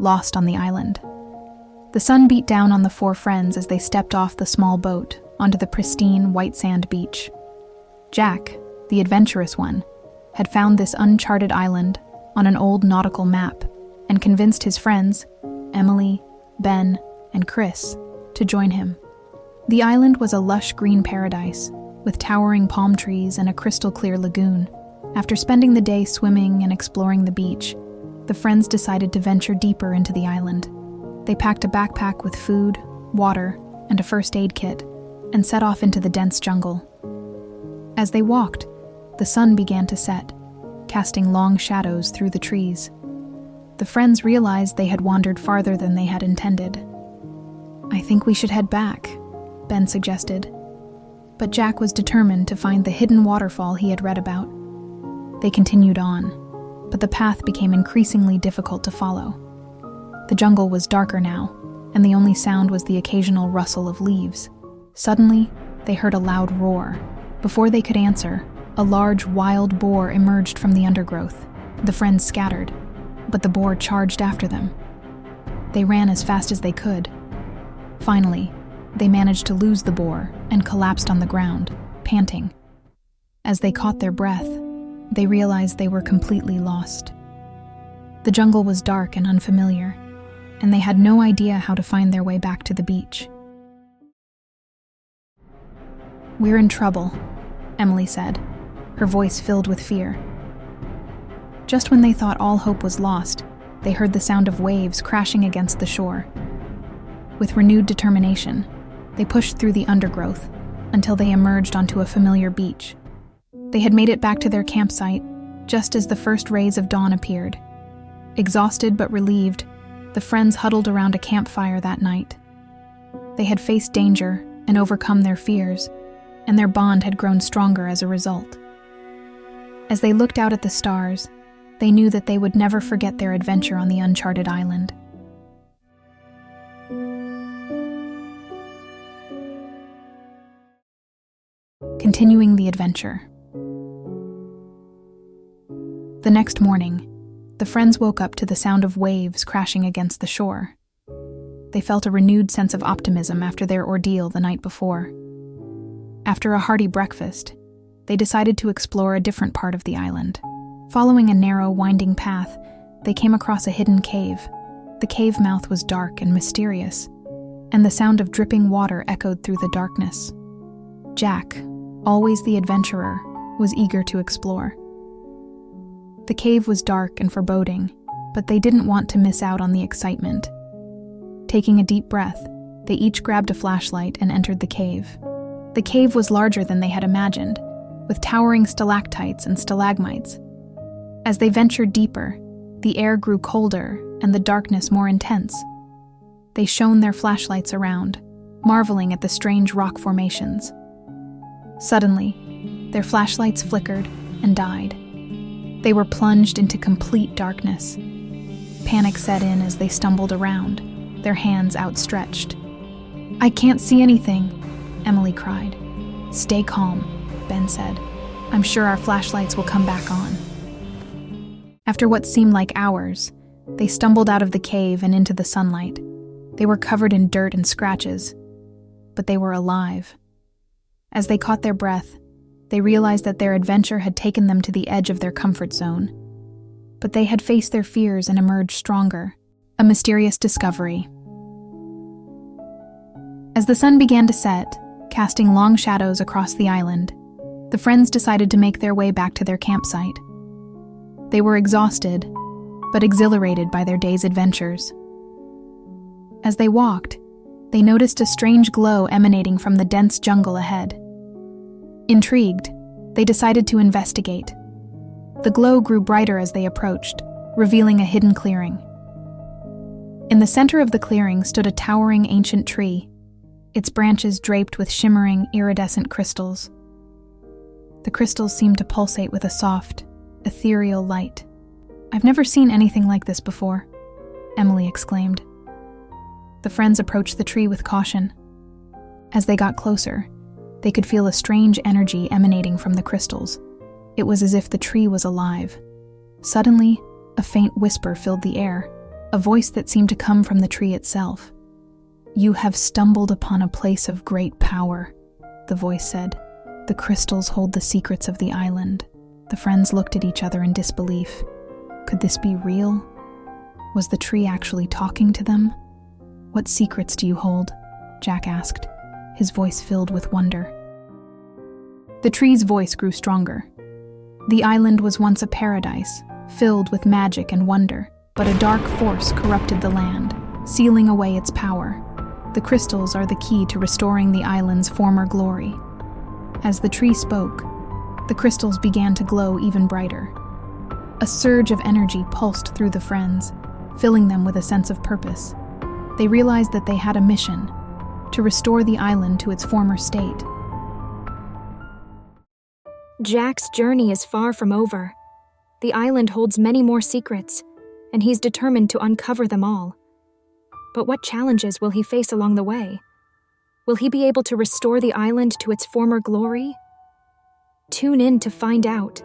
lost on the island. The sun beat down on the four friends as they stepped off the small boat onto the pristine white sand beach. Jack, the adventurous one, had found this uncharted island on an old nautical map and convinced his friends, Emily, Ben, and Chris, to join him. The island was a lush green paradise with towering palm trees and a crystal-clear lagoon. After spending the day swimming and exploring the beach, the friends decided to venture deeper into the island. They packed a backpack with food, water, and a first aid kit and set off into the dense jungle. As they walked, the sun began to set, casting long shadows through the trees. The friends realized they had wandered farther than they had intended. "I think we should head back," Ben suggested. But Jack was determined to find the hidden waterfall he had read about. They continued on, but the path became increasingly difficult to follow. The jungle was darker now, and the only sound was the occasional rustle of leaves. Suddenly, they heard a loud roar. Before they could answer, a large wild boar emerged from the undergrowth. The friends scattered, but the boar charged after them. They ran as fast as they could. Finally, they managed to lose the boar and collapsed on the ground, panting. As they caught their breath, they realized they were completely lost. The jungle was dark and unfamiliar, and they had no idea how to find their way back to the beach. "We're in trouble," Emily said, her voice filled with fear. Just when they thought all hope was lost, they heard the sound of waves crashing against the shore. With renewed determination, they pushed through the undergrowth until they emerged onto a familiar beach. They had made it back to their campsite just as the first rays of dawn appeared. Exhausted but relieved, the friends huddled around a campfire that night. They had faced danger and overcome their fears, and their bond had grown stronger as a result. As they looked out at the stars, they knew that they would never forget their adventure on the uncharted island. Continuing the adventure. The next morning, the friends woke up to the sound of waves crashing against the shore. They felt a renewed sense of optimism after their ordeal the night before. After a hearty breakfast, they decided to explore a different part of the island. Following a narrow, winding path, they came across a hidden cave. The cave mouth was dark and mysterious, and the sound of dripping water echoed through the darkness. Jack, always the adventurer, was eager to explore. The cave was dark and foreboding, but they didn't want to miss out on the excitement. Taking a deep breath, they each grabbed a flashlight and entered the cave. The cave was larger than they had imagined, with towering stalactites and stalagmites. As they ventured deeper, the air grew colder and the darkness more intense. They shone their flashlights around, marveling at the strange rock formations. Suddenly, their flashlights flickered and died. They were plunged into complete darkness. Panic set in as they stumbled around, their hands outstretched. "I can't see anything," Emily cried. "Stay calm," Ben said. "I'm sure our flashlights will come back on." After what seemed like hours, they stumbled out of the cave and into the sunlight. They were covered in dirt and scratches, but they were alive. As they caught their breath, they realized that their adventure had taken them to the edge of their comfort zone. But they had faced their fears and emerged stronger. A mysterious discovery. As the sun began to set, casting long shadows across the island, the friends decided to make their way back to their campsite. They were exhausted, but exhilarated by their day's adventures. As they walked, they noticed a strange glow emanating from the dense jungle ahead. Intrigued, they decided to investigate. The glow grew brighter as they approached, revealing a hidden clearing. In the center of the clearing stood a towering ancient tree, its branches draped with shimmering, iridescent crystals. The crystals seemed to pulsate with a soft, ethereal light. "I've never seen anything like this before," Emily exclaimed. The friends approached the tree with caution. As they got closer, they could feel a strange energy emanating from the crystals. It was as if the tree was alive. Suddenly, a faint whisper filled the air, a voice that seemed to come from the tree itself. "You have stumbled upon a place of great power," the voice said. "The crystals hold the secrets of the island." The friends looked at each other in disbelief. Could this be real? Was the tree actually talking to them? "What secrets do you hold?" Jack asked, his voice filled with wonder. The tree's voice grew stronger. "The island was once a paradise, filled with magic and wonder, but a dark force corrupted the land, sealing away its power. The crystals are the key to restoring the island's former glory." As the tree spoke, the crystals began to glow even brighter. A surge of energy pulsed through the friends, filling them with a sense of purpose. They realized that they had a mission: to restore the island to its former state. Jack's journey is far from over. The island holds many more secrets, and he's determined to uncover them all. But what challenges will he face along the way? Will he be able to restore the island to its former glory? Tune in to find out.